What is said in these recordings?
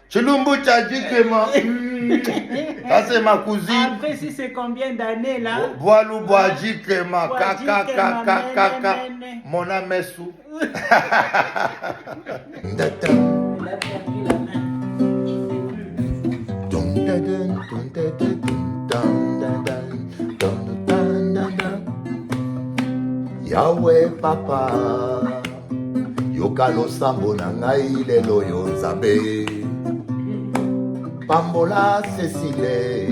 Chilumbu t'a dit que ça c'est ma cousine. Après, si c'est combien d'années là? Boalou Boadji que ma kaka mon amessou. Yahweh papa yokano sambo na ngai lelo yo nzambe pambola Cécile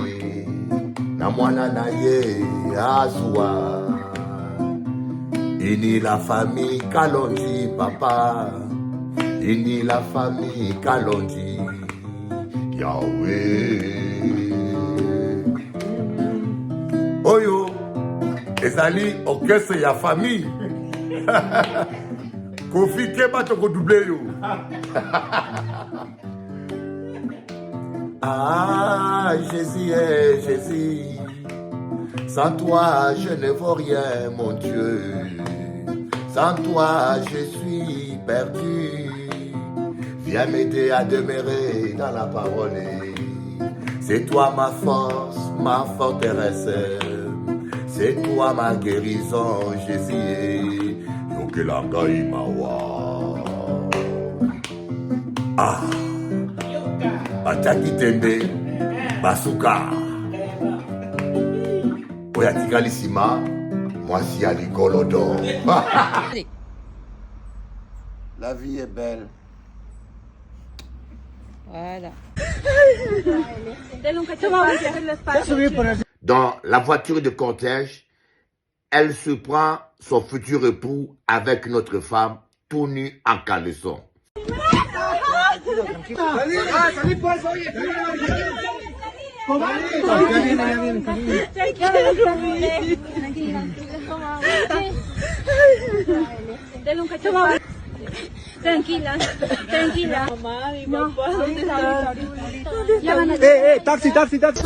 na mwana na ye azwa ini la famille Kalonji papa ini la famille Kalonji Yahweh oyo ezali orchestre ya famille Kofi Keba toko doublé yo. Ah Jésus est Jésus, sans toi je ne vaux rien mon Dieu, sans toi je suis perdu, viens m'aider à demeurer dans la parole, c'est toi ma force, ma forteresse, c'est toi ma guérison Jésus, yokelanga imawa. Ah Bataki tembe basuka oya tikali sima mwasi ya likolo do. La vie est belle. Voilà. Dans la voiture de cortège, elle surprend son futur époux avec notre femme tout nu en caleçon. Tranquila, tranquila. Mamá, mi papá, ¿dónde está? Taxi, taxi, taxi.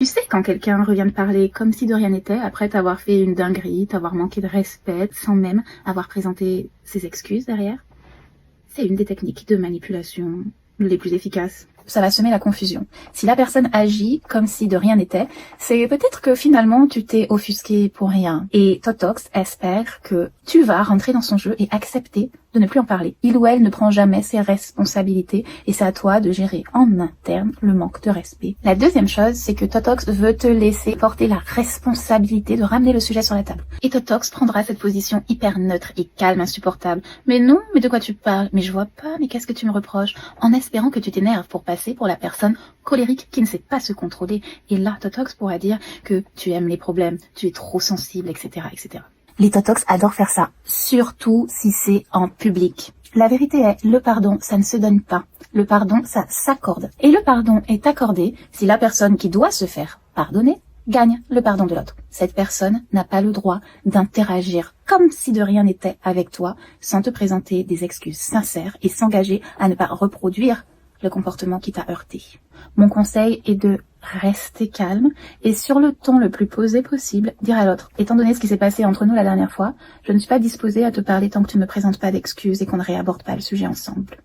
Tu sais, quand quelqu'un revient te parler comme si de rien n'était, après t'avoir fait une dinguerie, t'avoir manqué de respect, sans même avoir présenté ses excuses derrière, c'est une des techniques de manipulation les plus efficaces. Ça va semer la confusion. Si la personne agit comme si de rien n'était, c'est peut-être que finalement tu t'es offusqué pour rien. Et Totox espère que tu vas rentrer dans son jeu et accepter de ne plus en parler. Il ou elle ne prend jamais ses responsabilités et c'est à toi de gérer en interne le manque de respect. La deuxième chose, c'est que Totox veut te laisser porter la responsabilité de ramener le sujet sur la table. Et Totox prendra cette position hyper neutre et calme, insupportable. Mais non, mais de quoi tu parles? Mais je vois pas, mais qu'est-ce que tu me reproches? En espérant que tu t'énerves pour passer pour la personne colérique qui ne sait pas se contrôler. Et là, Totox pourra dire que tu aimes les problèmes, tu es trop sensible, etc., etc. Les Totox adorent faire ça, surtout si c'est en public. La vérité est, le pardon, ça ne se donne pas. Le pardon, ça s'accorde. Et le pardon est accordé si la personne qui doit se faire pardonner gagne le pardon de l'autre. Cette personne n'a pas le droit d'interagir comme si de rien n'était avec toi, sans te présenter des excuses sincères et s'engager à ne pas reproduire le comportement qui t'a heurté. Mon conseil est de rester calme et sur le ton le plus posé possible, dire à l'autre, étant donné ce qui s'est passé entre nous la dernière fois, je ne suis pas disposée à te parler tant que tu ne me présentes pas d'excuses et qu'on ne réaborde pas le sujet ensemble.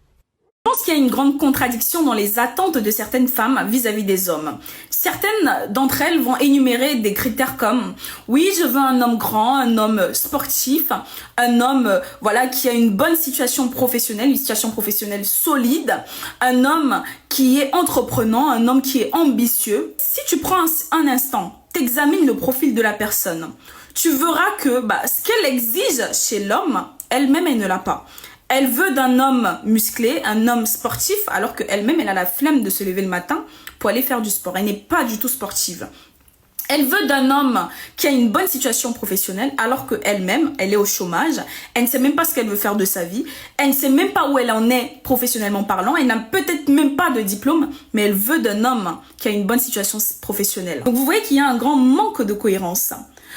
Je pense qu'il y a une grande contradiction dans les attentes de certaines femmes vis-à-vis des hommes. Certaines d'entre elles vont énumérer des critères comme oui, je veux un homme grand, un homme sportif, un homme voilà qui a une bonne situation professionnelle, une situation professionnelle solide, un homme qui est entreprenant, un homme qui est ambitieux. Si tu prends un instant, t'examines le profil de la personne, tu verras que ce qu'elle exige chez l'homme, elle-même elle ne l'a pas. Elle veut d'un homme musclé, un homme sportif, alors qu'elle-même, elle a la flemme de se lever le matin pour aller faire du sport. Elle n'est pas du tout sportive. Elle veut d'un homme qui a une bonne situation professionnelle, alors qu'elle-même, elle est au chômage. Elle ne sait même pas ce qu'elle veut faire de sa vie. Elle ne sait même pas où elle en est professionnellement parlant. Elle n'a peut-être même pas de diplôme, mais elle veut d'un homme qui a une bonne situation professionnelle. Donc vous voyez qu'il y a un grand manque de cohérence.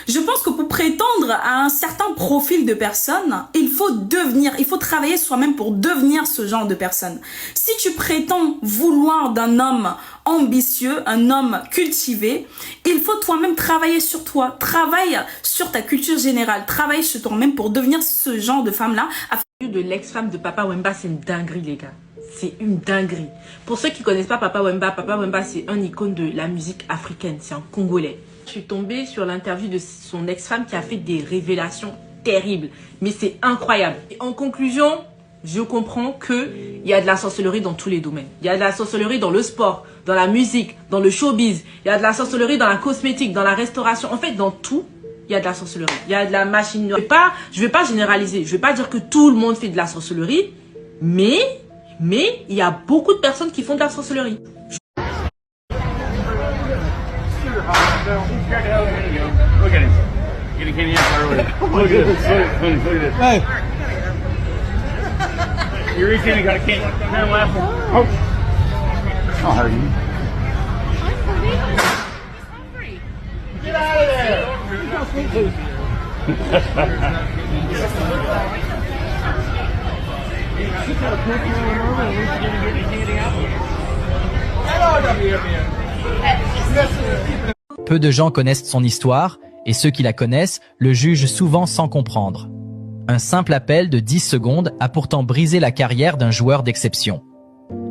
Je pense que pour prétendre à un certain profil de personne, il faut travailler soi-même pour devenir ce genre de personne. Si tu prétends vouloir d'un homme ambitieux, un homme cultivé, il faut toi-même travailler sur toi, travaille sur ta culture générale, travaille sur toi-même pour devenir ce genre de femme-là. De l'ex-femme de Papa Wemba, c'est une dinguerie, les gars. C'est une dinguerie. Pour ceux qui connaissent pas Papa Wemba, c'est un icône de la musique africaine. C'est un Congolais. Je suis tombée sur l'interview de son ex-femme qui a fait des révélations terribles. Mais c'est incroyable. Et en conclusion, je comprends qu'il y a de la sorcellerie dans tous les domaines. Il y a de la sorcellerie dans le sport, dans la musique, dans le showbiz. Il y a de la sorcellerie dans la cosmétique, dans la restauration. En fait, dans tout, il y a de la sorcellerie. Il y a de la machinerie. Je vais pas généraliser. Je vais pas dire que tout le monde fait de la sorcellerie. Mais il y a beaucoup de personnes qui font de la sorcellerie. Look at him. Get a candy earlier. Look at this. Hey. You're eating and got a candy. Turn left. Oh. I'll hurt you. Get out of there. Peu de gens connaissent son histoire, et ceux qui la connaissent le jugent souvent sans comprendre. Un simple appel de 10 secondes a pourtant brisé la carrière d'un joueur d'exception.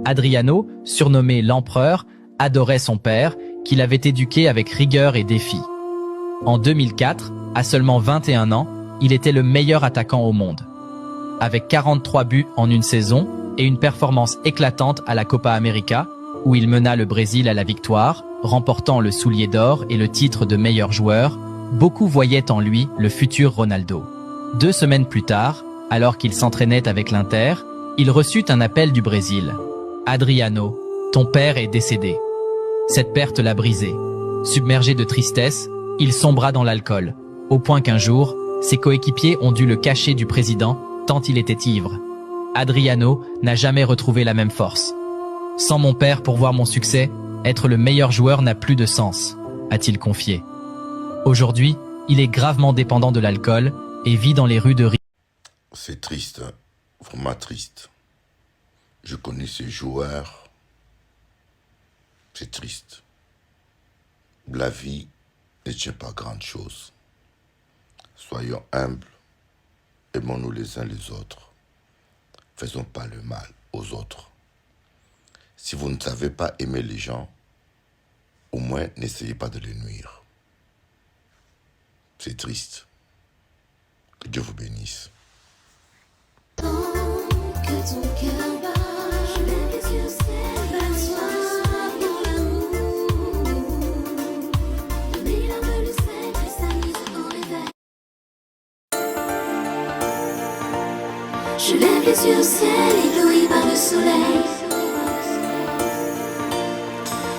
Adriano, surnommé l'Empereur, adorait son père, qu'il avait éduqué avec rigueur et défi. En 2004, à seulement 21 ans, il était le meilleur attaquant au monde. Avec 43 buts en une saison et une performance éclatante à la Copa América, où il mena le Brésil à la victoire, remportant le soulier d'or et le titre de meilleur joueur, beaucoup voyaient en lui le futur Ronaldo. 2 semaines plus tard, alors qu'il s'entraînait avec l'Inter, il reçut un appel du Brésil. « Adriano, ton père est décédé. » Cette perte l'a brisé. Submergé de tristesse, il sombra dans l'alcool, au point qu'un jour, ses coéquipiers ont dû le cacher du président tant il était ivre. Adriano n'a jamais retrouvé la même force. « Sans mon père pour voir mon succès, être le meilleur joueur n'a plus de sens », a-t-il confié. Aujourd'hui, il est gravement dépendant de l'alcool et vit dans les rues de Rio. C'est triste, vraiment triste. Je connais ces joueurs. C'est triste. La vie ne tient pas grande chose. Soyons humbles. Aimons-nous les uns les autres. Faisons pas le mal aux autres. Si vous ne savez pas aimer les gens, au moins n'essayez pas de les nuire. C'est triste. Que Dieu vous bénisse. Que ton cœur bat, je lève les yeux au ciel, soir dans l'amour. De mes larmes le sel cristallise au réveil. Je lève les yeux au ciel, ébloui par le soleil.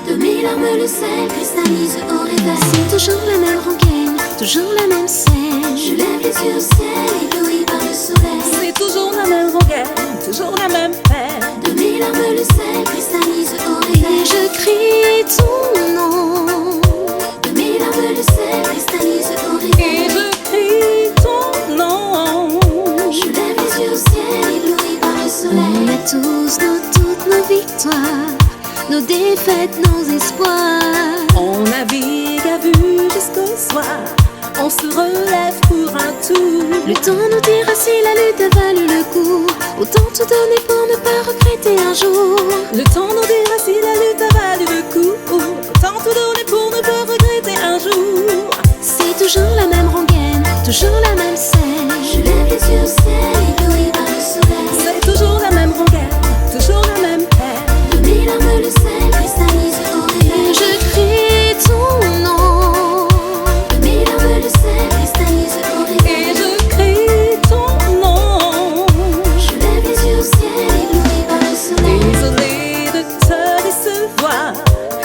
De mes larmes le sel cristallise au réveil. C'est toujours la même rengaine, toujours la même scène. Je lève les yeux au ciel, ébloui par le soleil. C'est toujours la même rengaine, toujours la même peine. De mes larmes le sel cristallise au réveil. Et je crie ton nom. De mes larmes le sel cristallise au réveil. Et je crie ton nom. Je lève les yeux au ciel, ébloui par le soleil. On a tous toutes nos victoires, nos défaites, nos espoirs. On navigue à vue jusqu'au soir. On se relève pour un tour. Le temps nous dira si la lutte a valu le coup. Autant tout donner pour ne pas regretter un jour. Le temps nous dira si la lutte a valu le coup. Autant tout donner pour ne pas regretter un jour. C'est toujours la même rengaine, toujours la même scène. Je lève les yeux au ciel, ébloui par le soleil. C'est toujours la même rengaine, toujours la même peine. De mes larmes le sel cristallise au réveil. Et je crie ton nom. De mes larmes le sel cristallise au réveil. Et je crie ton nom. Je lève les yeux au ciel, ébloui par le soleil. Désolée de te décevoir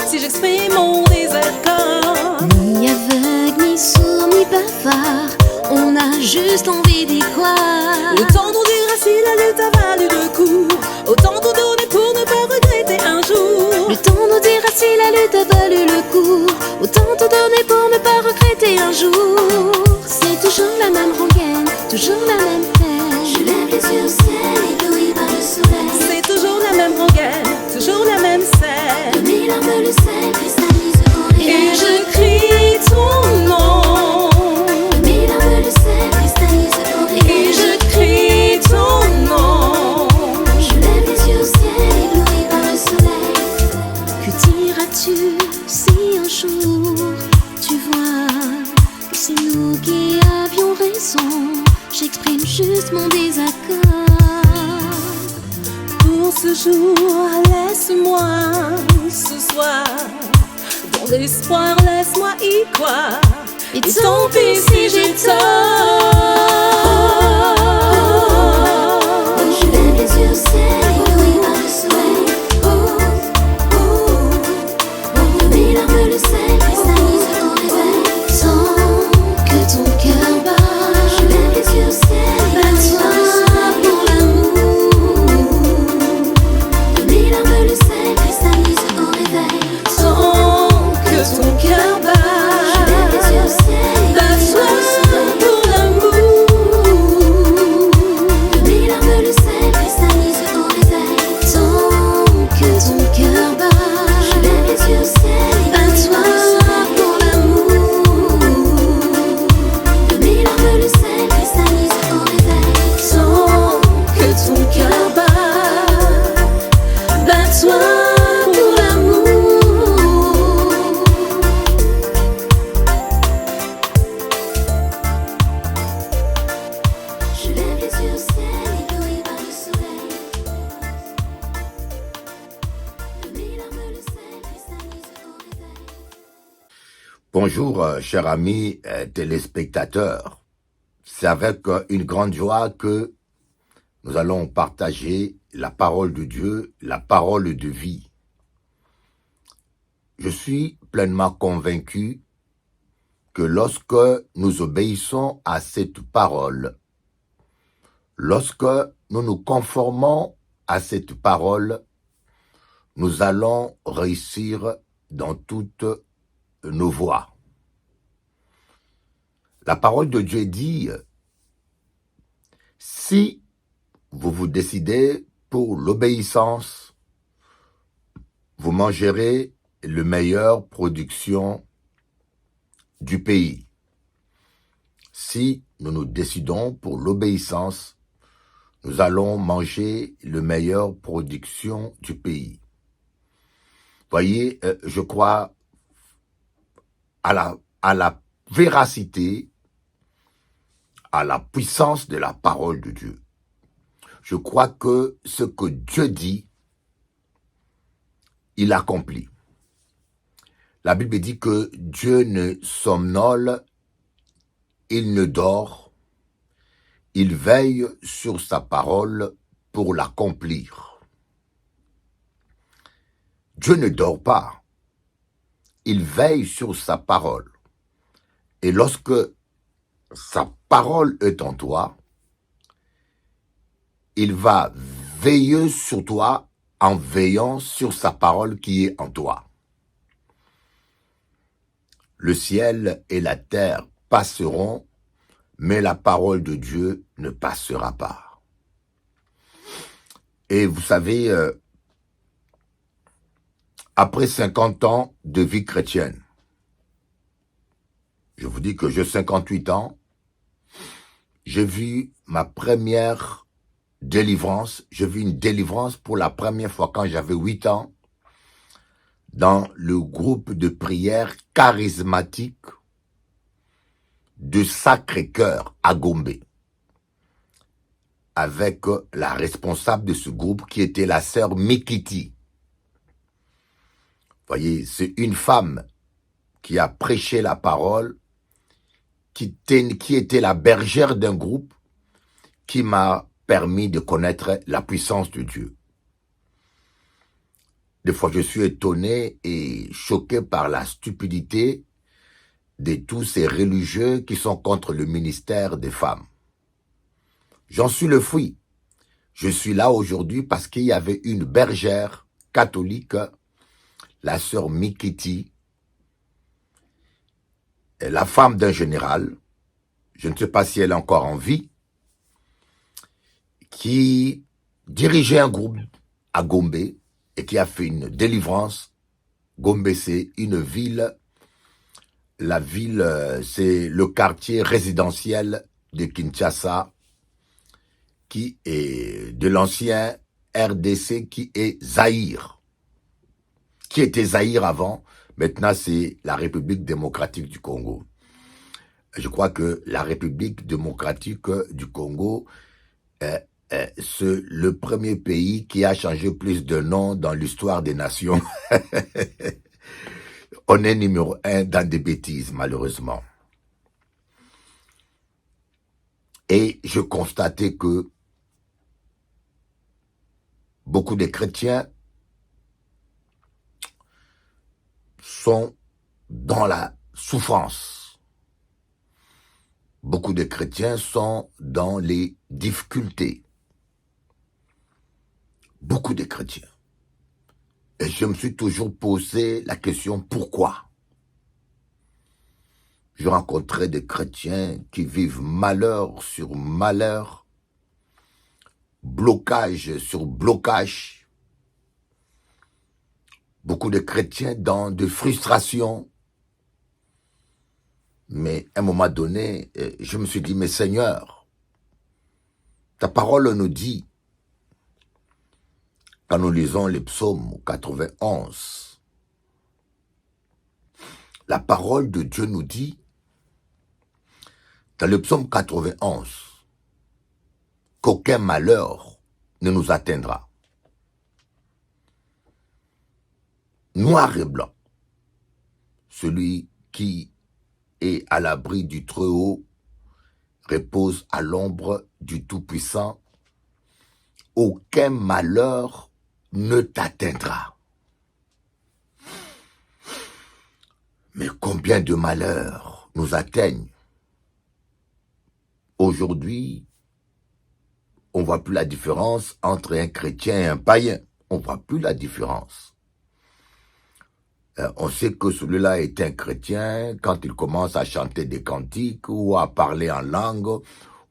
si j'exprime mon désaccord. Ni aveugle, ni sourd, ni bavard, on a juste envie d'y croire. Le temps nous dira si la lutte a valu le coup. Autant tout donner pour ne pas regretter un jour. Le temps nous dira si la lutte a valu le coup. Autant tout donner pour ne pas regretter un jour. rengaine, toujours la même peine. Je lève les yeux au ciel, ébloui par le soleil. C'est toujours la même rengaine, toujours la même scène. De mes larmes le sel cristallise au Et réveil. je crie ton nom. De mes larmes le sel cristallise au Et réveil. je crie ton nom. Je lève les yeux au ciel, ébloui par le soleil. Que diras-tu si un jour tu vois que c'est nous qui avions raison? J'exprime juste mon désaccord. Pour ce jour, laisse-moi ce soir. Dans l'espoir, laisse-moi y croire. Et Tant pis si j'ai tort. Je lève les yeux au ciel, ébloui par le soleil. De mes larmes le sel cristallise au réveil. Sans que ton cœur bat. Je lève les yeux au ciel, Bats-toi pour l'amour. De mes larmes le sel cristallise au réveil. Tant que ton cœur Je bat. lève les yeux au ciel, Bats-toi pour l'amour. de mes larmes le sel cristallise au réveil. Tant que ton cœur bat. Je lève les yeux au ciel, Bats-toi pour l'amour. De mes larmes le sel cristallise au réveil. Tant que ton cœur bat. Bats-toi pour l'amour. Je lève les yeux au ciel, ébloui par le soleil. De mes larmes le sel cristallise au réveil. Bonjour, chers amis téléspectateurs. C'est avec une grande joie que nous allons partager la parole de Dieu, la parole de vie. Je suis pleinement convaincu que lorsque nous obéissons à cette parole, lorsque nous nous conformons à cette parole, nous allons réussir dans toutes nos voies. La parole de Dieu dit, si vous vous décidez pour l'obéissance, vous mangerez la meilleure production du pays. Si nous nous décidons pour l'obéissance, nous allons manger la meilleure production du pays. Voyez, je crois à la véracité, à la puissance de la parole de Dieu. Je crois que ce que Dieu dit, il accomplit. La Bible dit que Dieu ne somnole, il ne dort, il veille sur sa parole pour l'accomplir. Dieu ne dort pas, il veille sur sa parole. Et lorsque sa parole est en toi, il va veiller sur toi en veillant sur sa parole qui est en toi. Le ciel et la terre passeront, mais la parole de Dieu ne passera pas. Et vous savez, après 50 ans de vie chrétienne, je vous dis que j'ai 58 ans, j'ai vu ma première délivrance. J'ai vu une délivrance pour la première fois quand j'avais 8 ans dans le groupe de prière charismatique de Sacré-Cœur à Gombe, avec la responsable de ce groupe qui était la sœur Mikiti. Voyez, c'est une femme qui a prêché la parole, qui était la bergère d'un groupe, qui m'a permis de connaître la puissance de Dieu. Des fois, je suis étonné et choqué par la stupidité de tous ces religieux qui sont contre le ministère des femmes. J'en suis le fruit. Je suis là aujourd'hui parce qu'il y avait une bergère catholique, la sœur Mikiti, la femme d'un général. je ne sais pas si elle est encore en vie, qui dirigeait un groupe à Gombe et qui a fait une délivrance. Gombe, c'est une ville, la ville, c'est le quartier résidentiel de Kinshasa, qui est de l'ancien RDC, qui est Zaïre, qui était Zaïre avant, maintenant c'est la République démocratique du Congo. Je crois que la République démocratique du Congo est le premier pays qui a changé plus de nom dans l'histoire des nations. On est numéro 1 dans des bêtises, malheureusement. Et je constatais que beaucoup de chrétiens sont dans la souffrance. Beaucoup de chrétiens sont dans les difficultés. Beaucoup de chrétiens. Et je me suis toujours posé la question, pourquoi? Je rencontrais des chrétiens qui vivent malheur sur malheur, blocage sur blocage. Beaucoup de chrétiens dans de frustration. Mais à un moment donné, je me suis dit, mais Seigneur, ta parole nous dit, quand nous lisons les psaumes 91, la parole de Dieu nous dit, dans le psaume 91, qu'aucun malheur ne nous atteindra. Noir et blanc, celui qui est à l'abri du Très-Haut repose à l'ombre du Tout-Puissant. Aucun malheur ne t'atteindra. Mais combien de malheurs nous atteignent? Aujourd'hui, on ne voit plus la différence entre un chrétien et un païen. On ne voit plus la différence. On sait que celui-là est un chrétien quand il commence à chanter des cantiques ou à parler en langue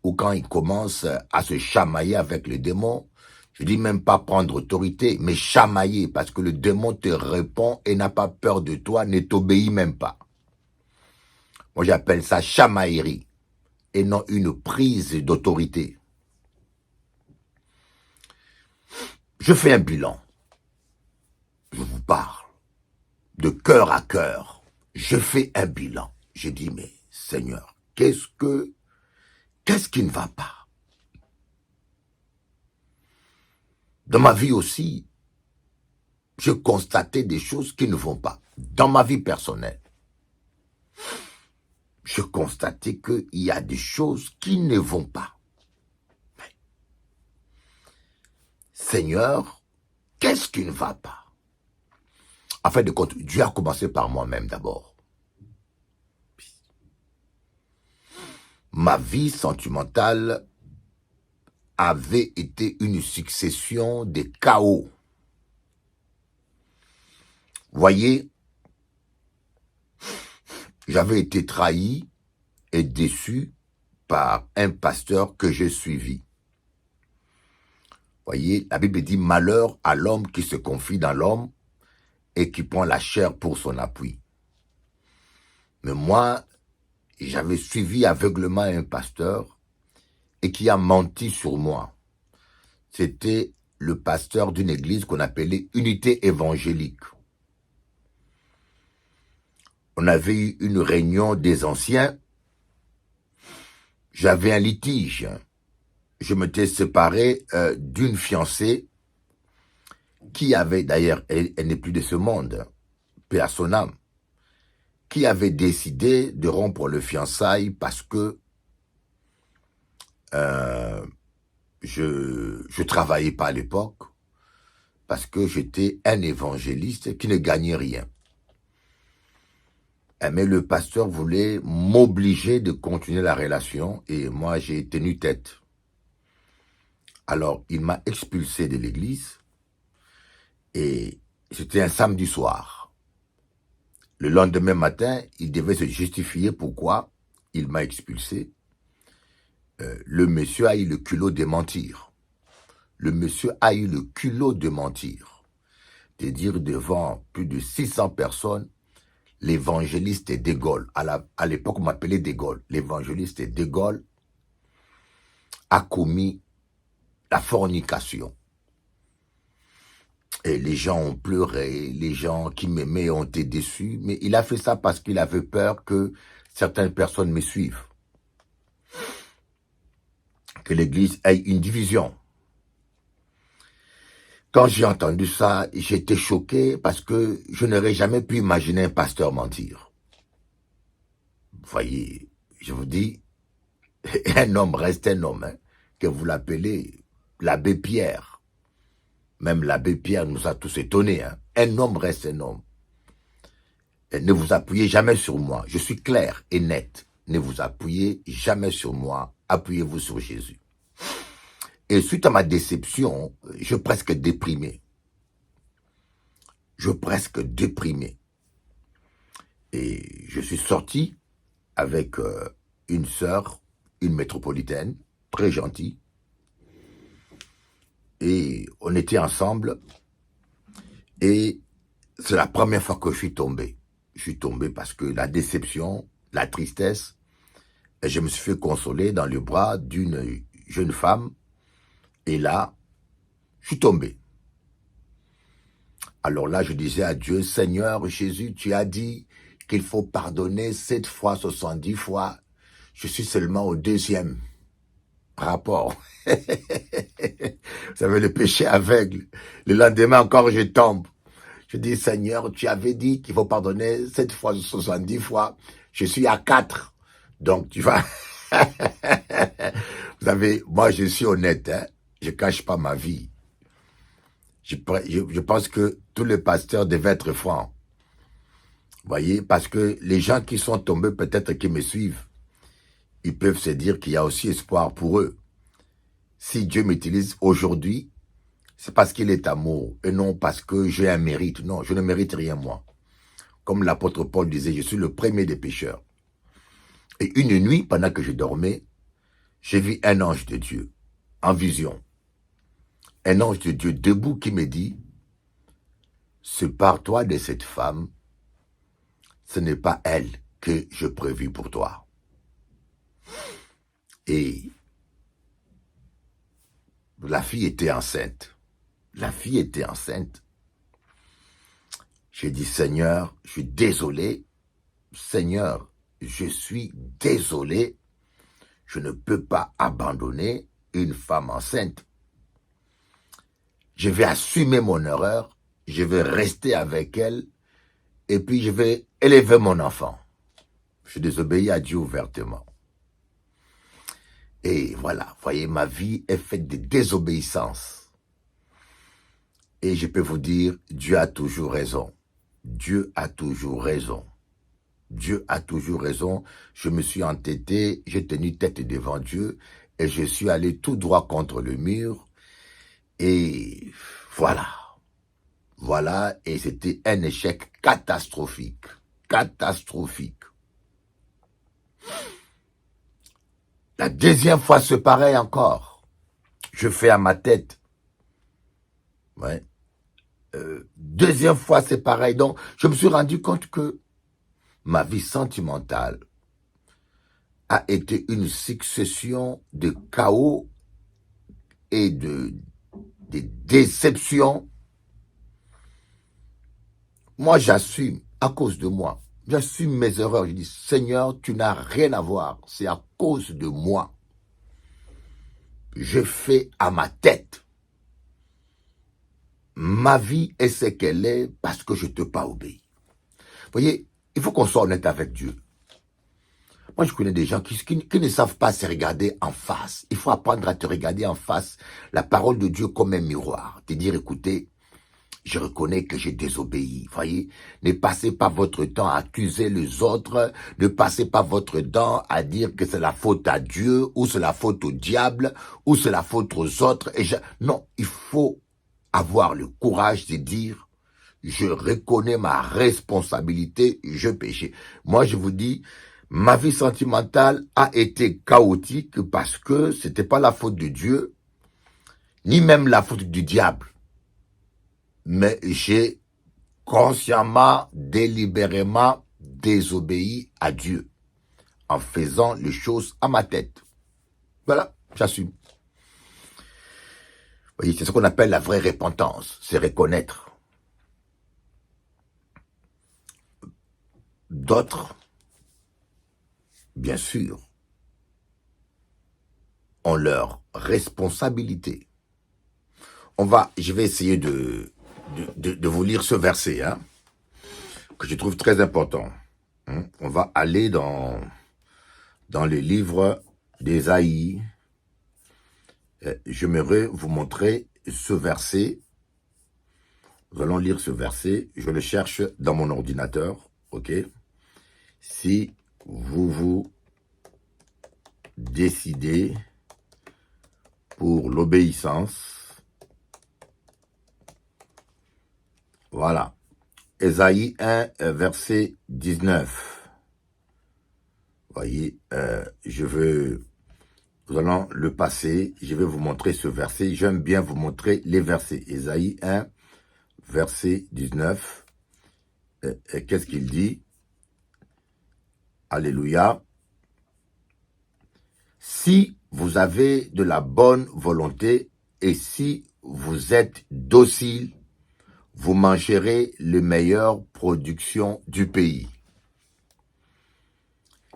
ou quand il commence à se chamailler avec le démon. Je dis même pas prendre autorité, mais chamailler, parce que le démon te répond et n'a pas peur de toi, ne t'obéit même pas. Moi, j'appelle ça chamaillerie et non une prise d'autorité. Je fais un bilan. Je vous parle de cœur à cœur. Je fais un bilan. Je dis, mais Seigneur, qu'est-ce qui ne va pas? Dans ma vie aussi, je constatais des choses qui ne vont pas. Dans ma vie personnelle, je constatais qu'il y a des choses qui ne vont pas. Seigneur, qu'est-ce qui ne va pas? En fin de compte, Dieu a commencé par moi-même d'abord. Ma vie sentimentale avait été une succession de chaos. Voyez, j'avais été trahi et déçu par un pasteur que j'ai suivi. Voyez, la Bible dit « Malheur à l'homme qui se confie dans l'homme et qui prend la chair pour son appui ». Mais moi, j'avais suivi aveuglement un pasteur et qui a menti sur moi. C'était le pasteur d'une église qu'on appelait Unité évangélique. On avait eu une réunion des anciens. J'avais un litige. Je m'étais séparé d'une fiancée qui avait, d'ailleurs, elle n'est plus de ce monde, paix à son âme, qui avait décidé de rompre le fiançailles parce que je travaillais pas à l'époque, parce que j'étais un évangéliste qui ne gagnait rien. Mais le pasteur voulait m'obliger de continuer la relation et moi j'ai tenu tête. Alors il m'a expulsé de l'église et c'était un samedi soir. Le lendemain matin, il devait se justifier pourquoi il m'a expulsé. le monsieur a eu le culot de mentir. Le monsieur a eu le culot de mentir. De dire devant plus de 600 personnes, l'évangéliste de Gaulle, à l'époque on m'appelait de Gaulle, l'évangéliste de Gaulle a commis la fornication. Et les gens ont pleuré, les gens qui m'aimaient ont été déçus, mais il a fait ça parce qu'il avait peur que certaines personnes me suivent. Que l'Église ait une division. Quand j'ai entendu ça, j'étais choqué parce que je n'aurais jamais pu imaginer un pasteur mentir. Vous voyez, je vous dis, un homme reste un homme, hein, que vous l'appelez l'abbé Pierre. Même l'abbé Pierre nous a tous étonnés. Hein. Un homme reste un homme. Et ne vous appuyez jamais sur moi. Je suis clair et net. Ne vous appuyez jamais sur moi. Appuyez-vous sur Jésus. Et suite à ma déception, je presque déprimé. Et je suis sorti avec une sœur, une métropolitaine, très gentille. Et on était ensemble. Et c'est la première fois que je suis tombé. Je suis tombé parce que la déception, la tristesse, et je me suis fait consoler dans le bras d'une jeune femme. Et là, je suis tombé. Alors là, je disais à Dieu, Seigneur Jésus, tu as dit qu'il faut pardonner 7 fois, 70 fois. Je suis seulement au 2e rapport. Vous savez, le péché aveugle. Le lendemain encore, je tombe. Je dis, Seigneur, tu avais dit qu'il faut pardonner 7 fois, 70 fois. Je suis à 4. Donc, tu vas... Vous savez, moi, je suis honnête, hein. Je ne cache pas ma vie. Je pense que tous les pasteurs devaient être francs. Vous voyez, parce que les gens qui sont tombés, peut-être qui me suivent, ils peuvent se dire qu'il y a aussi espoir pour eux. Si Dieu m'utilise aujourd'hui, c'est parce qu'il est amour et non parce que j'ai un mérite. Non, je ne mérite rien, moi. Comme l'apôtre Paul disait, je suis le premier des pécheurs. Et une nuit, pendant que je dormais, j'ai vu un ange de Dieu en vision. Un ange de Dieu debout qui me dit, sépare-toi de cette femme, ce n'est pas elle que je prévis pour toi. Et la fille était enceinte. La fille était enceinte. J'ai dit, Seigneur, je suis désolé. Seigneur, je suis désolé. Je ne peux pas abandonner une femme enceinte. Je vais assumer mon erreur, je vais rester avec elle, et puis je vais élever mon enfant. Je désobéis à Dieu ouvertement. Et voilà, voyez, ma vie est faite de désobéissance. Et je peux vous dire, Dieu a toujours raison. Dieu a toujours raison. Dieu a toujours raison. Je me suis entêté, j'ai tenu tête devant Dieu, et je suis allé tout droit contre le mur. Et voilà. Voilà, et c'était un échec catastrophique. Catastrophique. La deuxième fois, c'est pareil encore. Je fais à ma tête. Ouais. Deuxième fois, c'est pareil. Donc, je me suis rendu compte que ma vie sentimentale a été une succession de chaos et de déceptions. Moi, j'assume, à cause de moi, j'assume mes erreurs. Je dis, Seigneur, tu n'as rien à voir. C'est à cause de moi. Je fais à ma tête. Ma vie est ce qu'elle est parce que je ne t'ai pas obéi. Vous voyez, il faut qu'on soit honnête avec Dieu. Moi, je connais des gens qui ne savent pas se regarder en face. Il faut apprendre à te regarder en face, la parole de Dieu comme un miroir. Te dire, écoutez, je reconnais que j'ai désobéi. Voyez, ne passez pas votre temps à accuser les autres. Ne passez pas votre temps à dire que c'est la faute à Dieu, ou c'est la faute au diable, ou c'est la faute aux autres. Non, il faut avoir le courage de dire, je reconnais ma responsabilité, je péchais. Moi, je vous dis, Ma vie sentimentale a été chaotique parce que c'était pas la faute de Dieu, ni même la faute du diable. Mais j'ai consciemment, délibérément désobéi à Dieu en faisant les choses à ma tête. Voilà, j'assume. Vous voyez, c'est ce qu'on appelle la vraie repentance, c'est reconnaître. D'autres, bien sûr, ont leur responsabilité. Je vais essayer de vous lire ce verset, hein, que je trouve très important. On va aller dans les livres d'Ésaïe. J'aimerais vous montrer ce verset. Nous allons lire ce verset. Je le cherche dans mon ordinateur, ok? Si vous décidez pour l'obéissance, voilà. Ésaïe 1, verset 19. Voyez, nous allons le passer. Je vais vous montrer ce verset. J'aime bien vous montrer les versets. Ésaïe 1, verset 19. Qu'est-ce qu'il dit? Alléluia. Si vous avez de la bonne volonté et si vous êtes docile, vous mangerez les meilleures productions du pays.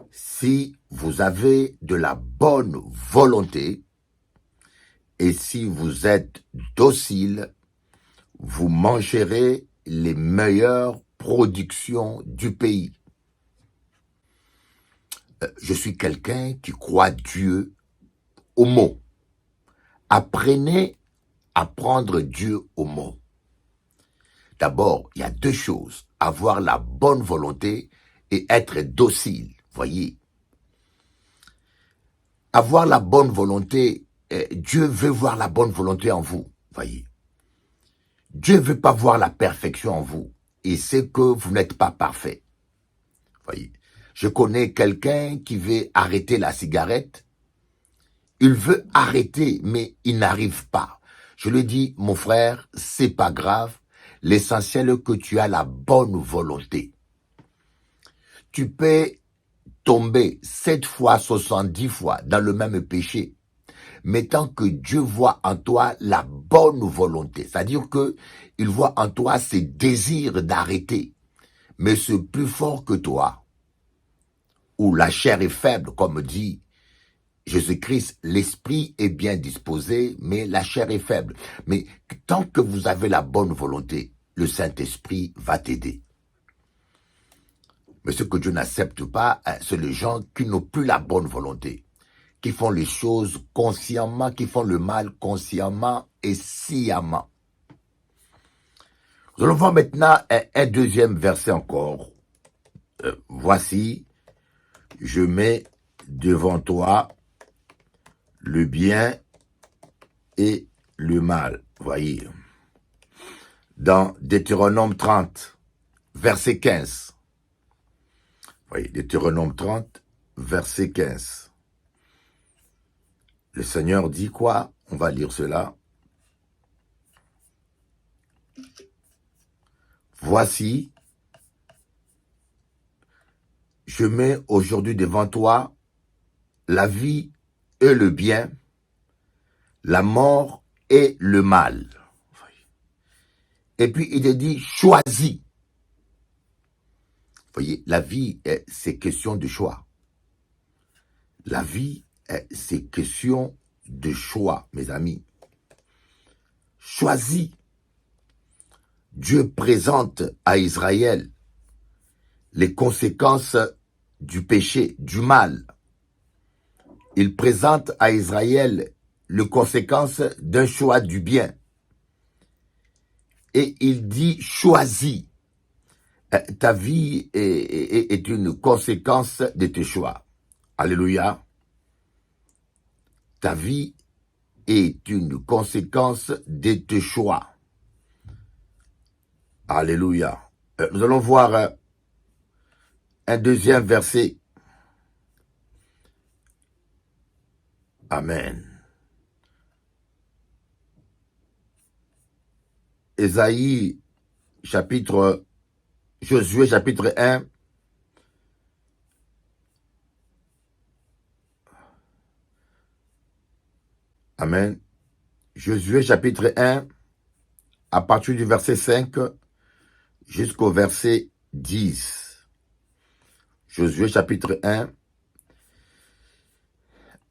Si vous avez de la bonne volonté et si vous êtes docile, vous mangerez les meilleures productions du pays. Je suis quelqu'un qui croit Dieu au mot. Apprenez à prendre Dieu au mot. D'abord, il y a deux choses. Avoir la bonne volonté et être docile. Voyez. Avoir la bonne volonté, Dieu veut voir la bonne volonté en vous. Voyez. Dieu veut pas voir la perfection en vous. Il sait que vous n'êtes pas parfait. Voyez. Je connais quelqu'un qui veut arrêter la cigarette. Il veut arrêter, mais il n'arrive pas. Je lui dis, mon frère, c'est pas grave. L'essentiel est que tu as la bonne volonté. Tu peux tomber 7 fois, 70 fois dans le même péché. Mais tant que Dieu voit en toi la bonne volonté, c'est-à-dire que il voit en toi ses désirs d'arrêter, mais c'est plus fort que toi. Où la chair est faible, comme dit Jésus-Christ, l'esprit est bien disposé, mais la chair est faible. Mais tant que vous avez la bonne volonté, le Saint-Esprit va t'aider. Mais ce que Dieu n'accepte pas, c'est les gens qui n'ont plus la bonne volonté, qui font les choses consciemment, qui font le mal consciemment et sciemment. Nous allons voir maintenant un deuxième verset encore. Voici, je mets devant toi le bien et le mal. Voyez. Dans Deutéronome 30, verset 15. Voyez, Deutéronome 30, verset 15. Le Seigneur dit quoi? On va lire cela. Voici, je mets aujourd'hui devant toi la vie et le bien, la mort et le mal. Et puis il est dit, choisis. Vous voyez, la vie, c'est question de choix. La vie, c'est question de choix, mes amis. Choisis. Dieu présente à Israël les conséquences du péché, du mal. Il présente à Israël les conséquences d'un choix du bien. Et il dit, choisis. Ta vie est une conséquence de tes choix. Alléluia. Ta vie est une conséquence de tes choix. Alléluia. Nous allons voir un deuxième verset. Amen. Ésaïe, Josué chapitre 1. Amen. Josué chapitre 1, à partir du verset 5 jusqu'au verset 10. Josué chapitre 1,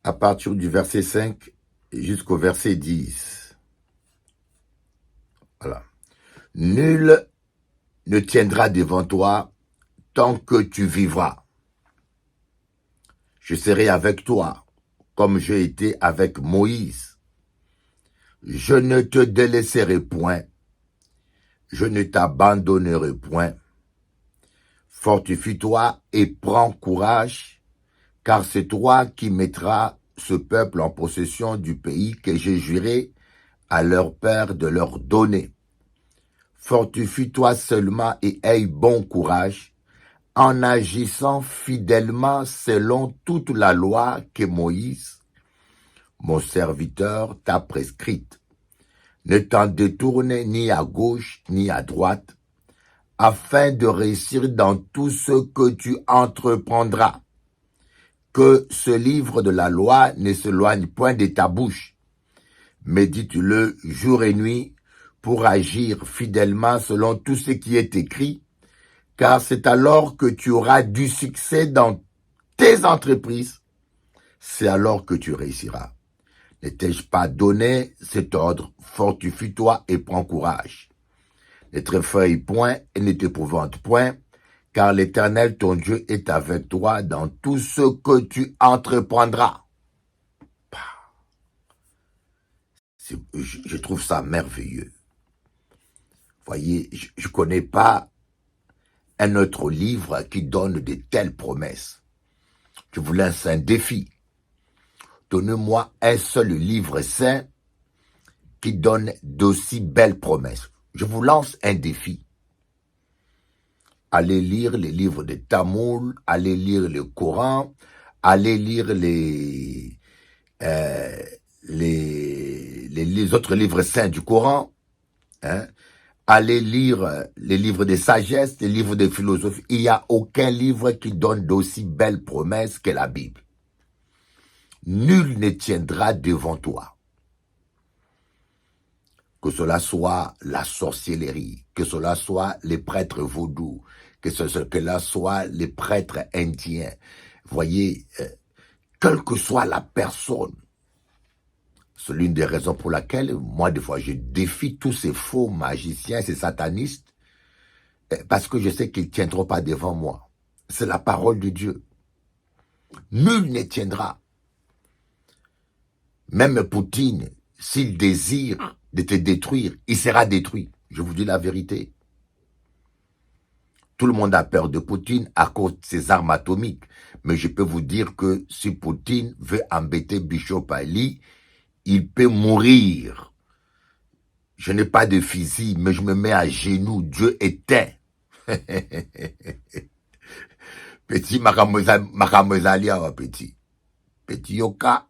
à partir du verset 5 jusqu'au verset 10. Voilà. Nul ne tiendra devant toi tant que tu vivras. Je serai avec toi, comme j'ai été avec Moïse. Je ne te délaisserai point, je ne t'abandonnerai point. Fortifie-toi et prends courage, car c'est toi qui mettras ce peuple en possession du pays que j'ai juré à leur père de leur donner. Fortifie-toi seulement et aie bon courage, en agissant fidèlement selon toute la loi que Moïse, mon serviteur, t'a prescrite. Ne t'en détourne ni à gauche ni à droite, afin de réussir dans tout ce que tu entreprendras. Que ce livre de la loi ne s'éloigne point de ta bouche. Médite-le jour et nuit pour agir fidèlement selon tout ce qui est écrit, car c'est alors que tu auras du succès dans tes entreprises. C'est alors que tu réussiras. Ne t'ai-je pas donné cet ordre? Fortifie-toi et prends courage. Ne t'effraie point et ne t'épouvante point, car l'Éternel ton Dieu est avec toi dans tout ce que tu entreprendras. Je trouve ça merveilleux. Voyez, je connais pas un autre livre qui donne de telles promesses. Je vous lance un défi. Donnez-moi un seul livre saint qui donne d'aussi belles promesses. Je vous lance un défi. Allez lire les livres de Tamoul, allez lire le Coran, allez lire les autres livres saints du Coran, hein? Allez lire les livres de sagesse, les livres de philosophie. Il n'y a aucun livre qui donne d'aussi belles promesses que la Bible. Nul ne tiendra devant toi. Que cela soit la sorcellerie, que cela soit les prêtres vaudous, que cela soit les prêtres indiens. Voyez, quelle que soit la personne, c'est l'une des raisons pour laquelle, moi, des fois, je défie tous ces faux magiciens, ces satanistes, parce que je sais qu'ils ne tiendront pas devant moi. C'est la parole de Dieu. Nul ne tiendra. Même Poutine, s'il désire de te détruire, il sera détruit. Je vous dis la vérité. Tout le monde a peur de Poutine à cause de ses armes atomiques. Mais je peux vous dire que si Poutine veut embêter Bishop Ali, il peut mourir. Je n'ai pas de fusil, mais je me mets à genoux. Dieu éteint. Petit Makamozalia, petit. Petit Yoka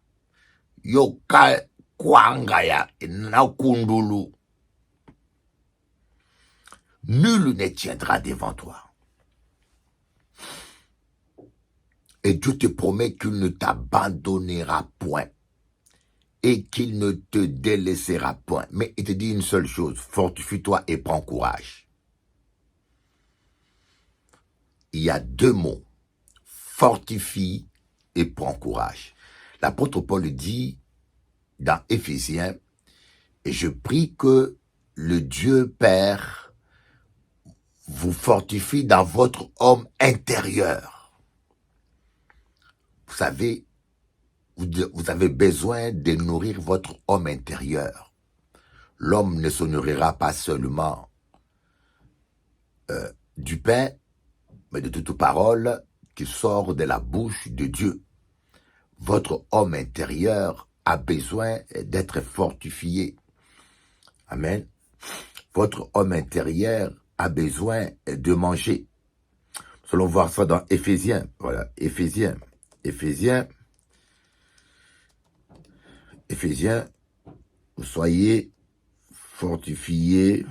Kwangaya, na Kundulu. Nul ne tiendra devant toi. Et Dieu te promet qu'il ne t'abandonnera point et qu'il ne te délaissera point. Mais il te dit une seule chose, fortifie-toi et prends courage. Il y a deux mots, fortifie et prends courage. L'apôtre Paul dit dans Éphésiens, et je prie que le Dieu Père vous fortifie dans votre homme intérieur. Vous savez, vous avez besoin de nourrir votre homme intérieur. L'homme ne se nourrira pas seulement du pain, mais de toute parole qui sort de la bouche de Dieu. Votre homme intérieur a besoin d'être fortifié. Amen. Votre homme intérieur a besoin de manger. Nous allons voir ça dans Éphésiens. Voilà, Éphésiens. Éphésiens, soyez fortifiés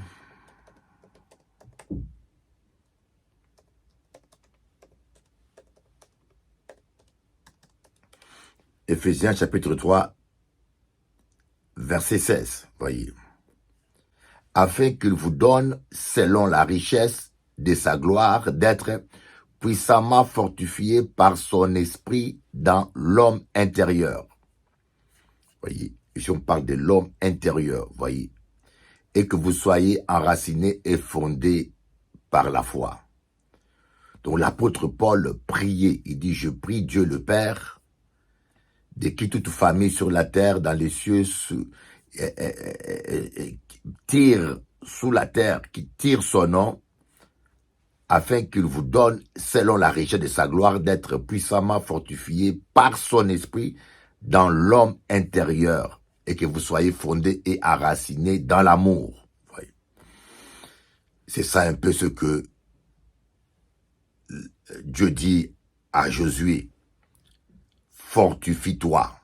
Éphésiens chapitre 3, verset 16, voyez. Afin qu'il vous donne, selon la richesse de sa gloire, d'être puissamment fortifié par son esprit dans l'homme intérieur. Voyez, ici on parle de l'homme intérieur, voyez. Et que vous soyez enracinés et fondés par la foi. Donc l'apôtre Paul priait, il dit, je prie Dieu le Père, de qui toute famille sur la terre, dans les cieux, tire sous la terre, qui tire son nom, afin qu'il vous donne, selon la richesse de sa gloire, d'être puissamment fortifié par son esprit dans l'homme intérieur, et que vous soyez fondés et enracinés dans l'amour. C'est ça un peu ce que Dieu dit à Josué. Fortifie-toi.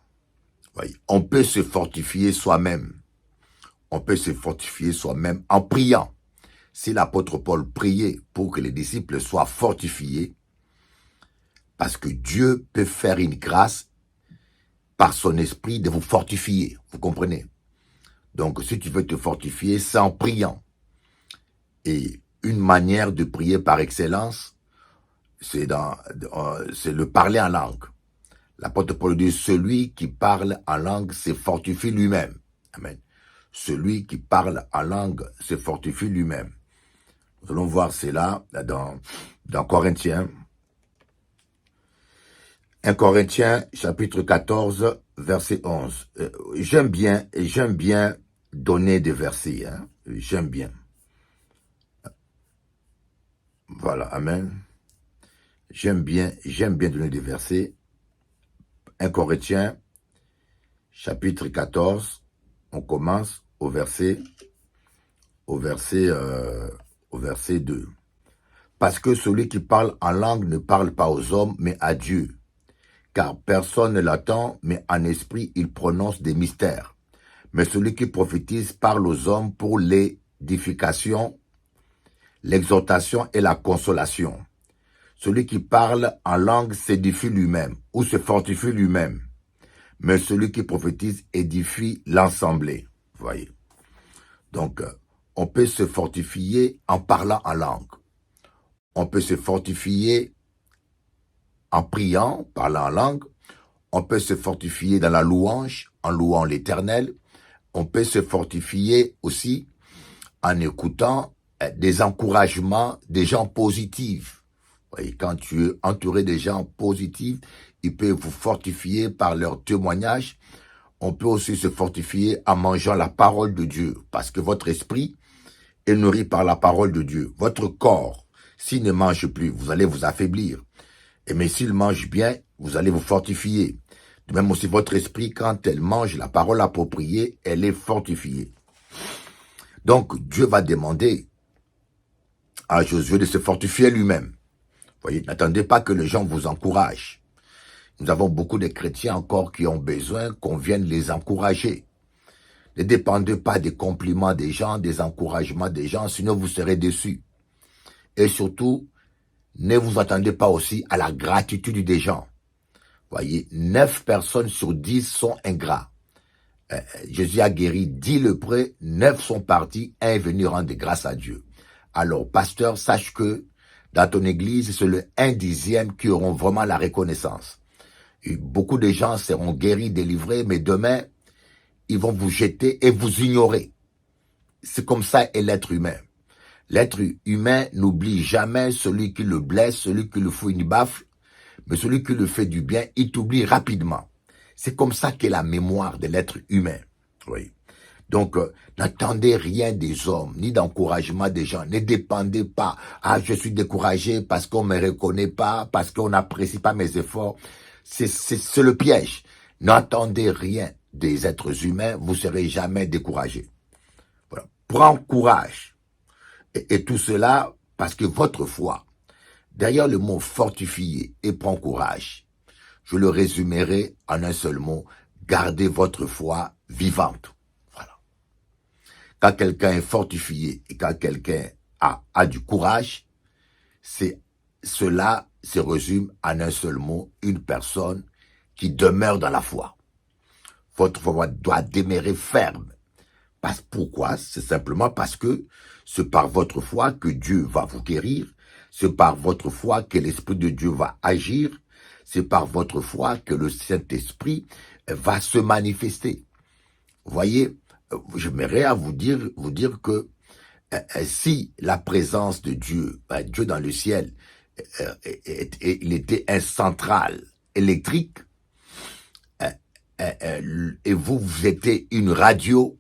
On peut se fortifier soi-même. On peut se fortifier soi-même en priant. Si l'apôtre Paul priait pour que les disciples soient fortifiés, parce que Dieu peut faire une grâce par son esprit de vous fortifier. Vous comprenez? Donc, si tu veux te fortifier, c'est en priant. Et une manière de prier par excellence, c'est le parler en langue. L'apôtre Paul dit, celui qui parle en langue se fortifie lui-même. Amen. Celui qui parle en langue se fortifie lui-même. Nous allons voir cela dans Corinthiens. 1 Corinthiens, chapitre 14, verset 11. J'aime bien donner des versets. Hein. J'aime bien. Voilà, amen. J'aime bien donner des versets. 1 Corinthiens, chapitre 14, on commence au verset 2. Parce que celui qui parle en langue ne parle pas aux hommes, mais à Dieu. Car personne ne l'attend, mais en esprit il prononce des mystères. Mais celui qui prophétise parle aux hommes pour l'édification, l'exhortation et la consolation. Celui qui parle en langue s'édifie lui-même ou se fortifie lui-même. Mais celui qui prophétise édifie l'assemblée. Voyez. Donc, on peut se fortifier en parlant en langue. On peut se fortifier en priant, parlant en langue. On peut se fortifier dans la louange, en louant l'Éternel. On peut se fortifier aussi en écoutant des encouragements des gens positifs. Voyez, quand tu es entouré de gens positifs, ils peuvent vous fortifier par leurs témoignages. On peut aussi se fortifier en mangeant la parole de Dieu, parce que votre esprit est nourri par la parole de Dieu. Votre corps, s'il ne mange plus, vous allez vous affaiblir. Mais s'il mange bien, vous allez vous fortifier. De même aussi, votre esprit, quand elle mange la parole appropriée, elle est fortifiée. Donc, Dieu va demander à Josué de se fortifier lui-même. Voyez, n'attendez pas que les gens vous encouragent. Nous avons beaucoup de chrétiens encore qui ont besoin qu'on vienne les encourager. Ne dépendez pas des compliments des gens, des encouragements des gens, sinon vous serez déçus. Et surtout, ne vous attendez pas aussi à la gratitude des gens. Voyez, 9 personnes sur 10 sont ingrats. Jésus a guéri 10 lépreux, 9 sont partis, 1 est venu rendre grâce à Dieu. Alors, pasteur, sache que dans ton église, c'est le 1/10 qui auront vraiment la reconnaissance. Et beaucoup de gens seront guéris, délivrés, mais demain, ils vont vous jeter et vous ignorer. C'est comme ça est l'être humain. L'être humain n'oublie jamais celui qui le blesse, celui qui le fout une baffe, mais celui qui le fait du bien, il t'oublie rapidement. C'est comme ça qu'est la mémoire de l'être humain. Oui. Donc, n'attendez rien des hommes, ni d'encouragement des gens. Ne dépendez pas. Ah, je suis découragé parce qu'on ne me reconnaît pas, parce qu'on n'apprécie pas mes efforts. C'est le piège. N'attendez rien des êtres humains, vous ne serez jamais découragé. Voilà. Prends courage. Et tout cela parce que votre foi, derrière le mot fortifié et prends courage, je le résumerai en un seul mot, garder votre foi vivante. Voilà. Quand quelqu'un est fortifié et quand quelqu'un a du courage, cela se résume en un seul mot, une personne qui demeure dans la foi. Votre foi doit demeurer ferme. Pourquoi? C'est simplement parce que c'est par votre foi que Dieu va vous guérir, c'est par votre foi que l'Esprit de Dieu va agir, c'est par votre foi que le Saint-Esprit va se manifester. Vous voyez, j'aimerais à vous dire que si la présence de Dieu, Dieu dans le ciel, il était un central électrique, et vous étiez une radio,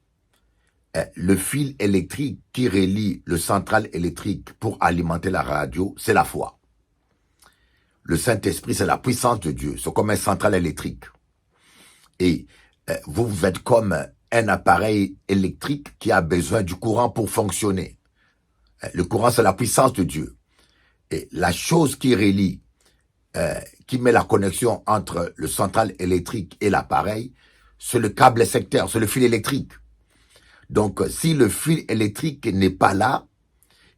le fil électrique qui relie le central électrique pour alimenter la radio, c'est la foi. Le Saint-Esprit, c'est la puissance de Dieu. C'est comme un central électrique. Et vous êtes comme un appareil électrique qui a besoin du courant pour fonctionner. Le courant, c'est la puissance de Dieu. Et la chose qui relie, qui met la connexion entre le central électrique et l'appareil, c'est le câble secteur, c'est le fil électrique. Donc, si le fil électrique n'est pas là,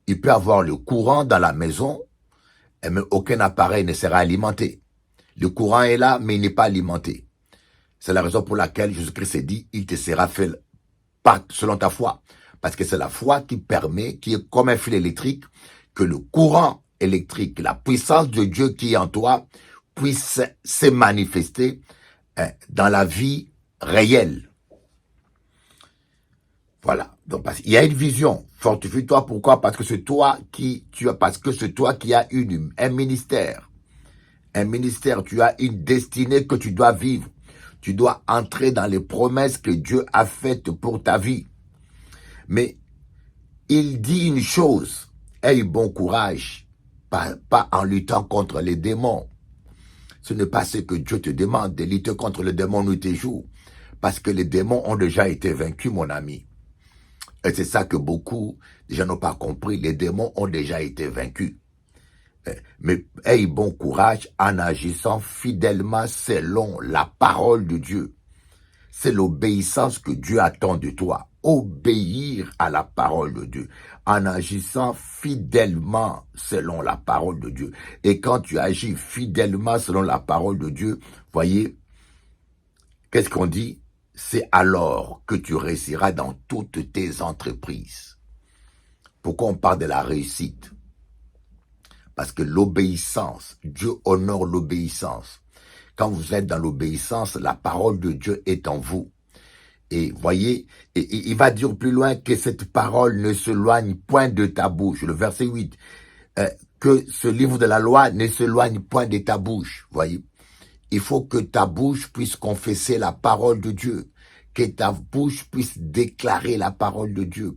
il peut avoir le courant dans la maison, mais aucun appareil ne sera alimenté. Le courant est là, mais il n'est pas alimenté. C'est la raison pour laquelle Jésus-Christ s'est dit, il te sera fait selon ta foi. Parce que c'est la foi qui permet, qui est comme un fil électrique, que le courant électrique, la puissance de Dieu qui est en toi, puisse se manifester dans la vie réelle. Voilà. Donc, il y a une vision. Fortifie-toi. Pourquoi? Parce que c'est toi qui as un ministère. Un ministère. Tu as une destinée que tu dois vivre. Tu dois entrer dans les promesses que Dieu a faites pour ta vie. Mais, il dit une chose. Aie bon courage. Pas en luttant contre les démons. Ce n'est pas ce que Dieu te demande de lutter contre les démons nuit et jour. Parce que les démons ont déjà été vaincus, mon ami. Et c'est ça que beaucoup de gens n'ont pas compris. Les démons ont déjà été vaincus. Mais aie bon courage en agissant fidèlement selon la parole de Dieu. C'est l'obéissance que Dieu attend de toi. Obéir à la parole de Dieu. En agissant fidèlement selon la parole de Dieu. Et quand tu agis fidèlement selon la parole de Dieu, voyez, qu'est-ce qu'on dit? C'est alors que tu réussiras dans toutes tes entreprises. Pourquoi on parle de la réussite? Parce que l'obéissance, Dieu honore l'obéissance. Quand vous êtes dans l'obéissance, la parole de Dieu est en vous. Et voyez, il va dire plus loin que cette parole ne s'éloigne point de ta bouche. Le verset 8, que ce livre de la loi ne s'éloigne point de ta bouche. Voyez. Il faut que ta bouche puisse confesser la parole de Dieu, que ta bouche puisse déclarer la parole de Dieu,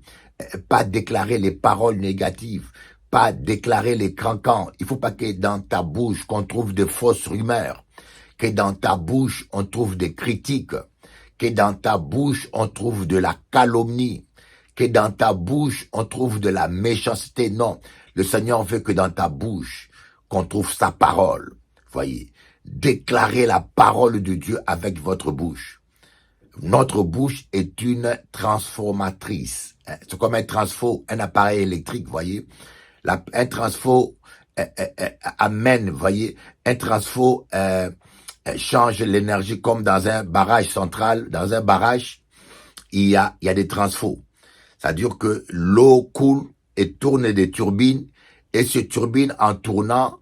pas déclarer les paroles négatives, pas déclarer les cancans. Il faut pas que dans ta bouche qu'on trouve de fausses rumeurs, que dans ta bouche on trouve des critiques, que dans ta bouche on trouve de la calomnie, que dans ta bouche on trouve de la méchanceté. Non, le Seigneur veut que dans ta bouche qu'on trouve sa parole. Voyez. Déclarez la parole de Dieu avec votre bouche. Notre bouche est une transformatrice. C'est comme un appareil électrique, voyez. Un transfo amène, voyez. Un transfo change l'énergie comme dans un barrage central. Dans un barrage, il y a des transfos. C'est-à-dire que l'eau coule et tourne des turbines. Et ces turbines, en tournant,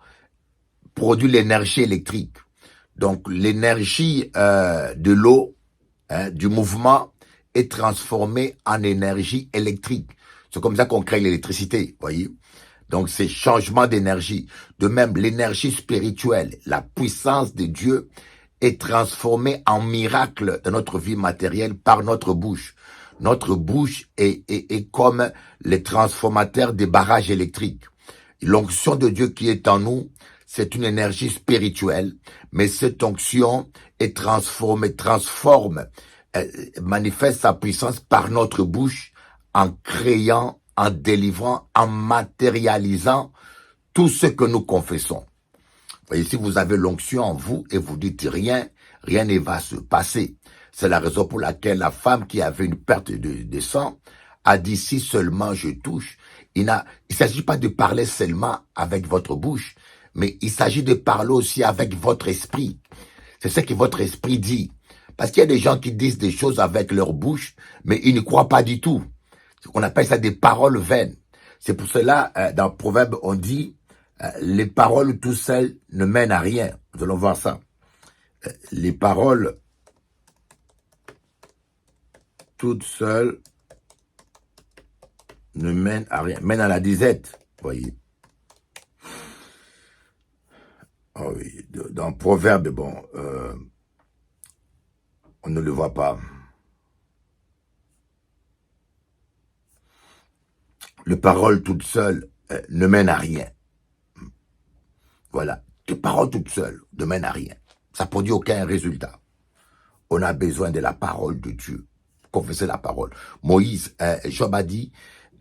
produit l'énergie électrique. Donc, l'énergie de l'eau, du mouvement, est transformée en énergie électrique. C'est comme ça qu'on crée l'électricité, voyez. Donc, c'est changement d'énergie. De même, l'énergie spirituelle, la puissance de Dieu est transformée en miracle dans notre vie matérielle par notre bouche. Notre bouche est comme les transformateurs des barrages électriques. L'onction de Dieu qui est en nous, c'est une énergie spirituelle, mais cette onction est transforme, manifeste sa puissance par notre bouche en créant, en délivrant, en matérialisant tout ce que nous confessons. Voyez, si vous avez l'onction en vous et vous dites rien ne va se passer. C'est la raison pour laquelle la femme qui avait une perte de sang a dit, si seulement je touche. Il ne s'agit pas de parler seulement avec votre bouche, mais il s'agit de parler aussi avec votre esprit. C'est ce que votre esprit dit. Parce qu'il y a des gens qui disent des choses avec leur bouche, mais ils ne croient pas du tout. On appelle ça des paroles vaines. C'est pour cela, dans Proverbe, on dit, les paroles tout seules ne mènent à rien. Nous allons voir ça. Les paroles toutes seules ne mènent à rien. Mènent à la disette, voyez. Oh oui, dans Proverbe, bon, on ne le voit pas. Les paroles toutes seules ne mènent à rien. Voilà. Les paroles toutes seules ne mènent à rien. Ça ne produit aucun résultat. On a besoin de la parole de Dieu. Confesser la parole. Moïse, Job a dit,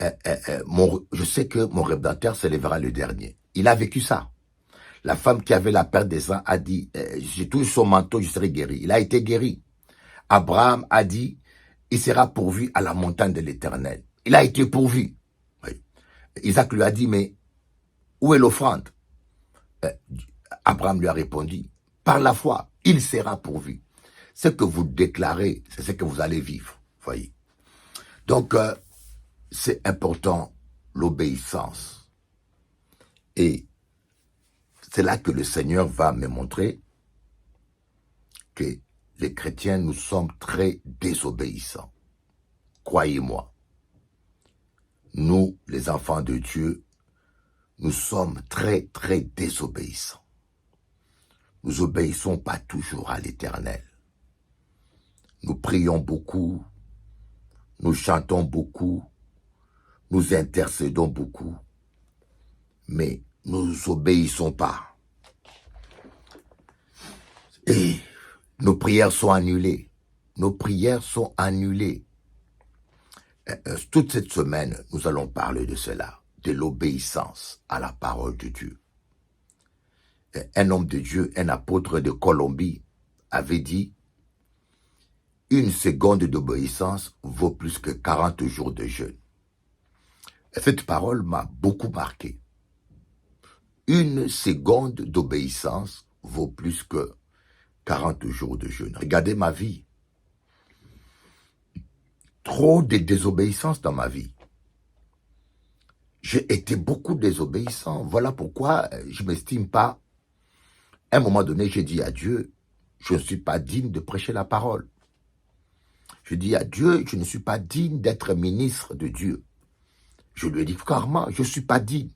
je sais que mon Rédempteur s'élèvera le dernier. Il a vécu ça. La femme qui avait la perte des sang a dit, je touche son manteau, je serai guéri. Il a été guéri. Abraham a dit, il sera pourvu à la montagne de l'Éternel. Il a été pourvu. Oui. Isaac lui a dit, mais où est l'offrande? Abraham lui a répondu, par la foi, il sera pourvu. Ce que vous déclarez, c'est ce que vous allez vivre. Voyez. Donc, c'est important, l'obéissance. Et c'est là que le Seigneur va me montrer que les chrétiens, nous sommes très désobéissants. Croyez-moi. Nous, les enfants de Dieu, nous sommes très, très désobéissants. Nous obéissons pas toujours à l'Éternel. Nous prions beaucoup, nous chantons beaucoup, nous intercédons beaucoup, mais nous obéissons pas. Et nos prières sont annulées. Nos prières sont annulées. Toute cette semaine, nous allons parler de cela, de l'obéissance à la parole de Dieu. Un homme de Dieu, un apôtre de Colombie, avait dit, une seconde d'obéissance vaut plus que 40 jours de jeûne. Cette parole m'a beaucoup marqué. Une seconde d'obéissance vaut plus que 40 jours de jeûne. Regardez ma vie. Trop de désobéissance dans ma vie. J'ai été beaucoup désobéissant. Voilà pourquoi je ne m'estime pas. À un moment donné, j'ai dit à Dieu, je ne suis pas digne de prêcher la parole. Je dis à Dieu, je ne suis pas digne d'être ministre de Dieu. Je lui ai dit clairement, je ne suis pas digne.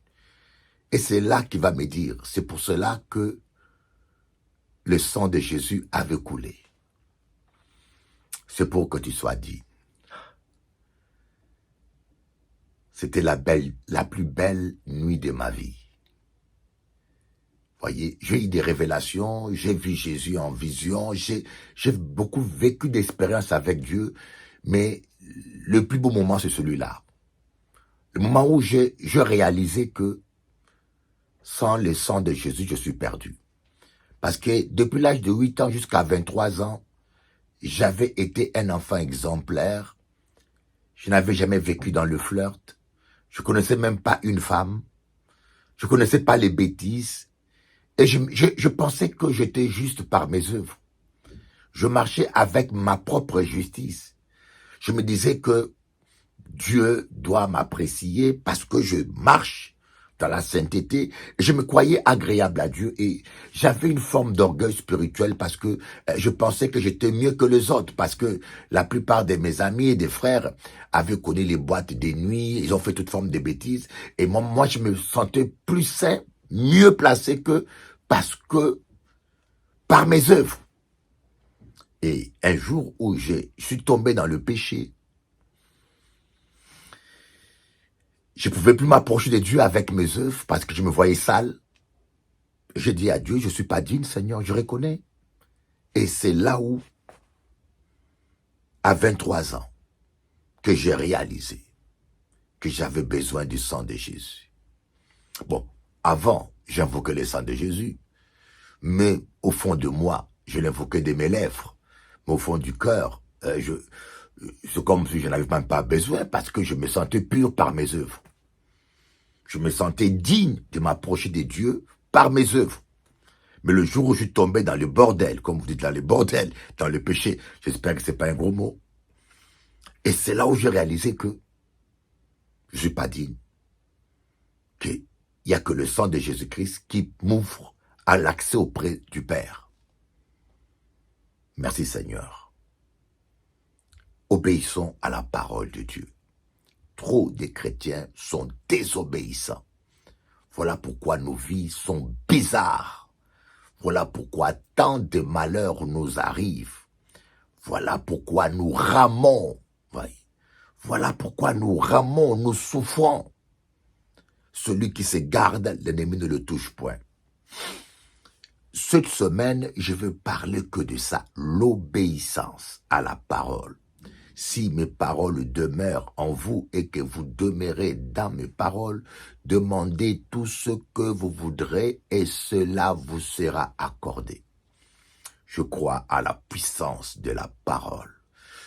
Et c'est là qu'il va me dire, c'est pour cela que le sang de Jésus avait coulé. C'est pour que tu sois digne. C'était la plus belle nuit de ma vie. Voyez, j'ai eu des révélations, j'ai vu Jésus en vision, j'ai beaucoup vécu d'expériences avec Dieu, mais le plus beau moment, c'est celui-là. Le moment où je réalisais que sans le sang de Jésus, je suis perdu. Parce que depuis l'âge de 8 ans jusqu'à 23 ans, j'avais été un enfant exemplaire. Je n'avais jamais vécu dans le flirt. Je connaissais même pas une femme. Je connaissais pas les bêtises. Et je pensais que j'étais juste par mes œuvres. Je marchais avec ma propre justice. Je me disais que Dieu doit m'apprécier parce que je marche dans la sainteté. Je me croyais agréable à Dieu et j'avais une forme d'orgueil spirituel parce que je pensais que j'étais mieux que les autres, parce que la plupart de mes amis et des frères avaient connu les boîtes des nuits, ils ont fait toute forme de bêtises et moi je me sentais plus saint, mieux placé que parce que par mes œuvres. Et un jour où je suis tombé dans le péché, je ne pouvais plus m'approcher de Dieu avec mes œuvres parce que je me voyais sale. J'ai dit à Dieu, je ne suis pas digne, Seigneur, je reconnais. Et c'est là où, à 23 ans, que j'ai réalisé que j'avais besoin du sang de Jésus. Bon, avant, j'invoquais le sang de Jésus, mais au fond de moi, je l'invoquais de mes lèvres. Mais au fond du cœur, c'est comme si je n'avais même pas besoin parce que je me sentais pur par mes œuvres. Je me sentais digne de m'approcher de Dieu par mes œuvres. Mais le jour où je suis tombé dans le bordel, comme vous dites là, le bordel, dans le péché, j'espère que c'est pas un gros mot. Et c'est là où j'ai réalisé que je suis pas digne. Qu'il n'y a que le sang de Jésus-Christ qui m'ouvre à l'accès auprès du Père. Merci Seigneur. Obéissons à la parole de Dieu. Trop de chrétiens sont désobéissants. Voilà pourquoi nos vies sont bizarres. Voilà pourquoi tant de malheurs nous arrivent. Voilà pourquoi nous ramons. Voilà pourquoi nous ramons, nous souffrons. Celui qui se garde, l'ennemi ne le touche point. Cette semaine, je veux parler que de ça, l'obéissance à la parole. Si mes paroles demeurent en vous et que vous demeurez dans mes paroles, demandez tout ce que vous voudrez et cela vous sera accordé. Je crois à la puissance de la parole.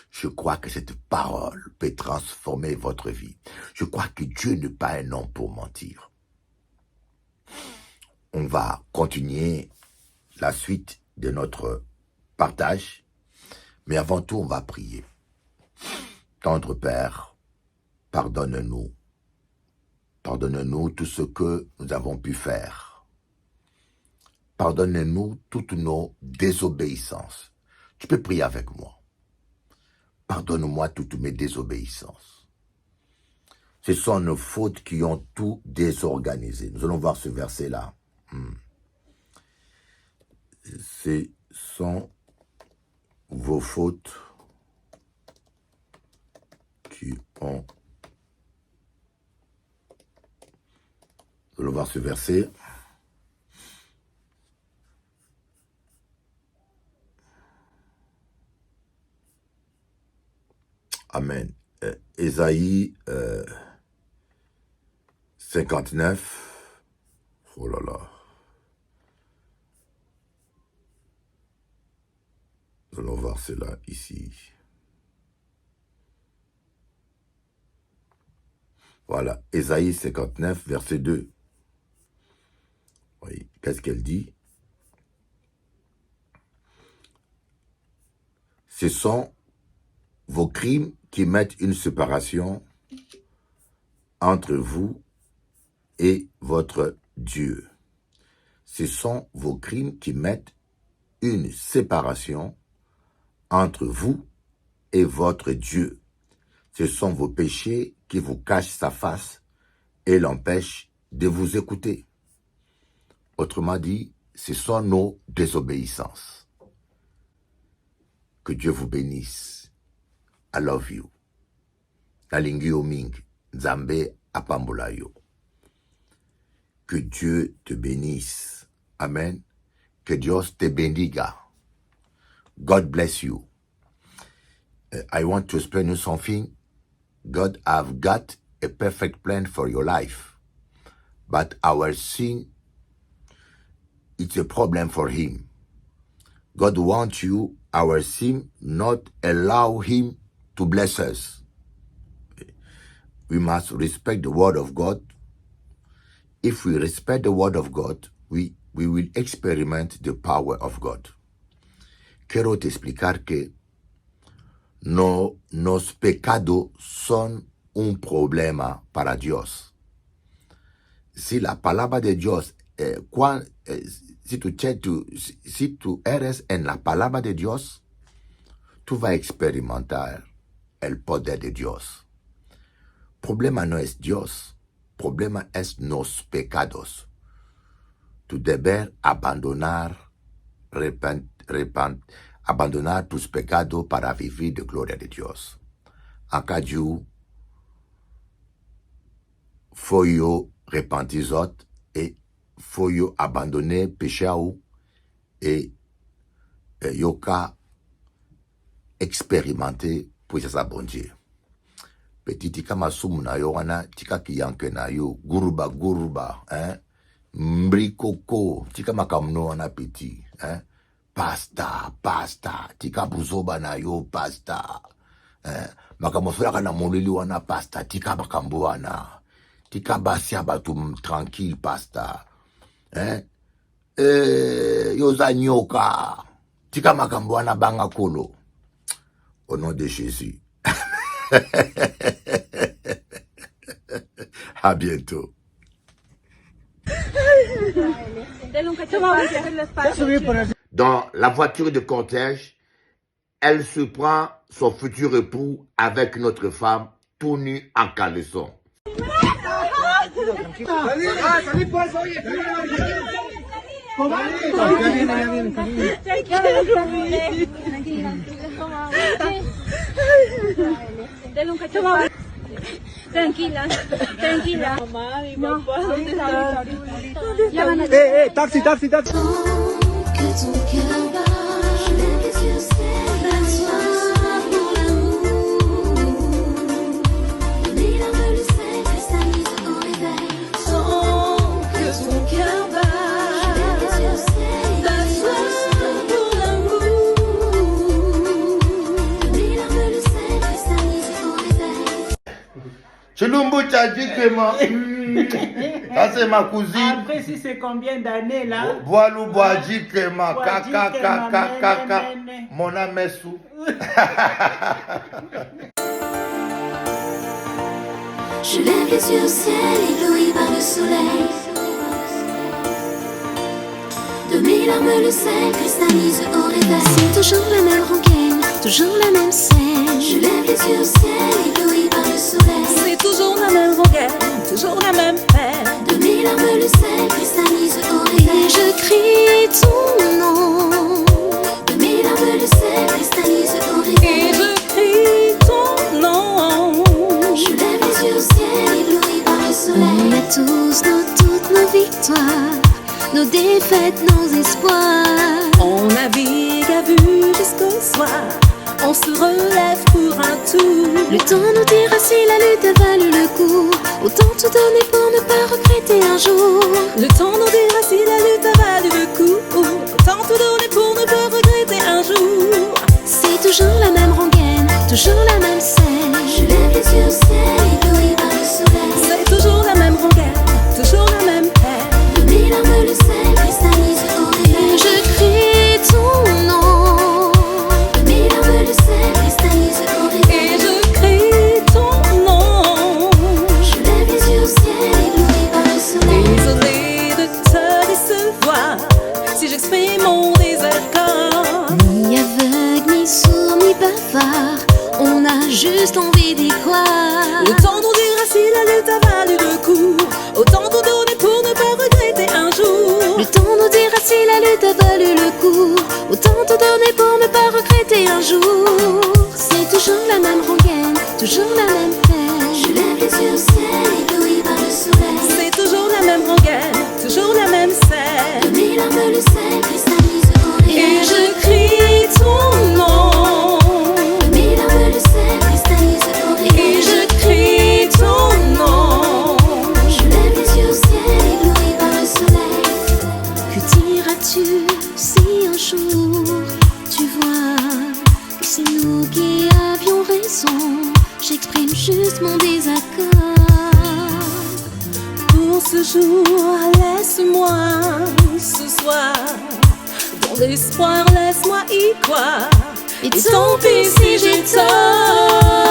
Je crois que cette parole peut transformer votre vie. Je crois que Dieu n'est pas un homme pour mentir. On va continuer la suite de notre partage, mais avant tout, on va prier. Tendre Père, pardonne-nous. Pardonne-nous tout ce que nous avons pu faire. Pardonne-nous toutes nos désobéissances. Tu peux prier avec moi. Pardonne-moi toutes mes désobéissances. Ce sont nos fautes qui ont tout désorganisé. Nous allons voir ce verset-là. Ce sont vos fautes qui ont... Nous allons voir ce verset. Amen. Ésaïe 59. Oh là là. Nous allons voir cela ici. Voilà. Ésaïe 59, verset 2. Oui. Qu'est-ce qu'elle dit? Ce sont vos crimes qui mettent une séparation entre vous et votre Dieu. Ce sont vos crimes qui mettent une séparation entre vous et votre Dieu. Ce sont vos péchés qui vous cachent sa face et l'empêchent de vous écouter. Autrement dit, ce sont nos désobéissances. Que Dieu vous bénisse. I love you. Nalingi yo ming, Nzambe apambola yo. Que Dieu te bénisse. Amen. Que Dios te bendiga. God bless you. I want to explain you something. God have got a perfect plan for your life. But our sin, it's a problem for him. God wants you, our sin, not allow him to bless us. We must respect the word of God. If we respect the word of God, we will experiment the power of God. Quiero te explicar que nos pecados son un problema para Dios. Si la palabra de Dios, si tú eres en la palabra de Dios, tú vas a experimentar el poder de Dios. Problema no es Dios, problema es los pecados. Tú debes abandonar tus pecados para vivir de gloria de Dios. Acá Dieu faut yo repentir et faut yo abandonner péché et yo ka expérimenter pour ça bon Dieu. Petit tika masumu na yo wana tika kiyanke na yo guruba hein mbri koko tika makamno wana petit hein pasta, pasta. Tika buzoba na yo pasta. Makambo solaka na moleli wana pasta. Tika makambo wana. Tika basia batu tranquille pasta. Yoza nyoka. Tika makambo wana banga kolo. Au nom de Jésus. À bientôt. Dans la voiture de cortège, elle se prend son futur époux avec notre femme, tout nu en caleçon. Tranquila, tranquila. Mamá, mi papá, ¿dónde está? Taxi, taxi, taxi. Que ton cœur bat, je lève les yeux, c'est la soif pour l'amour. Les larmes le sel cristallisent au réveil. Sans que ton cœur bat, je lève les yeux, c'est la soif pour l'amour. Les larmes le sel cristallisent au réveil. Chilumbu Tchadjikema. Ça c'est ma cousine. Après, si c'est combien d'années là? Boalou Boadjikema. Kaka kaka kaka. Mon amessou. Je lève les yeux au ciel, ébloui par le soleil. De mes larmes le sel cristallise au réveil. C'est toujours la même rengaine, toujours la même scène. Je lève les yeux au ciel, ébloui par le soleil. C'est toujours la même rengaine, toujours la même peine. De mes larmes le sel cristallise au réveil. Et je crie ton nom. De mes larmes le sel cristallise au réveil. Et je crie ton nom. Je lève les yeux au ciel, ébloui par le soleil. On a tous toutes nos victoires, nos défaites, nos espoirs. On navigue à vue jusqu'au soir. On se relève pour un tour. Le temps nous dira si la lutte a valu le coup. Autant tout donner pour ne pas regretter un jour. Le temps nous dira si la lutte a valu le coup. Autant tout donner pour ne pas regretter un jour. C'est toujours la même rengaine, toujours la même scène. Je lève les yeux au ciel, ébloui par le soleil. C'est toujours la même rengaine, toujours la même peine. De mes larmes le sel cristallise au réveil. Je crie ton nom. De mes larmes le sel cristallise au réveil. Et je crie ton nom. Je lève les yeux au ciel, ébloui par le soleil. Désolée de te décevoir si j'exprime mon désaccord. Ni aveugle, ni sourd, ni bavard, on a juste envie d'y croire. Le temps nous dira si la lutte a valu le coup. Autant tout donner pour ne pas regretter un jour. Le temps nous dira si la lutte a valu le coup. Autant tout donner pour ne pas regretter un jour. C'est toujours la même rengaine, toujours la même peine. Je lève les yeux au ciel, ébloui par le soleil. C'est toujours la même rengaine, toujours la même scène. De mes larmes le sel cristallise au réveil. Et je crie ton nom. De mes larmes le sel cristallise au réveil. Et je crie ton nom. Je lève les yeux au ciel, ébloui par le soleil. Que diras-tu si un jour tu vois que c'est nous qui avions raison? J'exprime juste mon désaccord. Pour ce jour, laisse-moi ce soir. Dans l'espoir, laisse-moi y croire. Et tant pis si j'ai tort.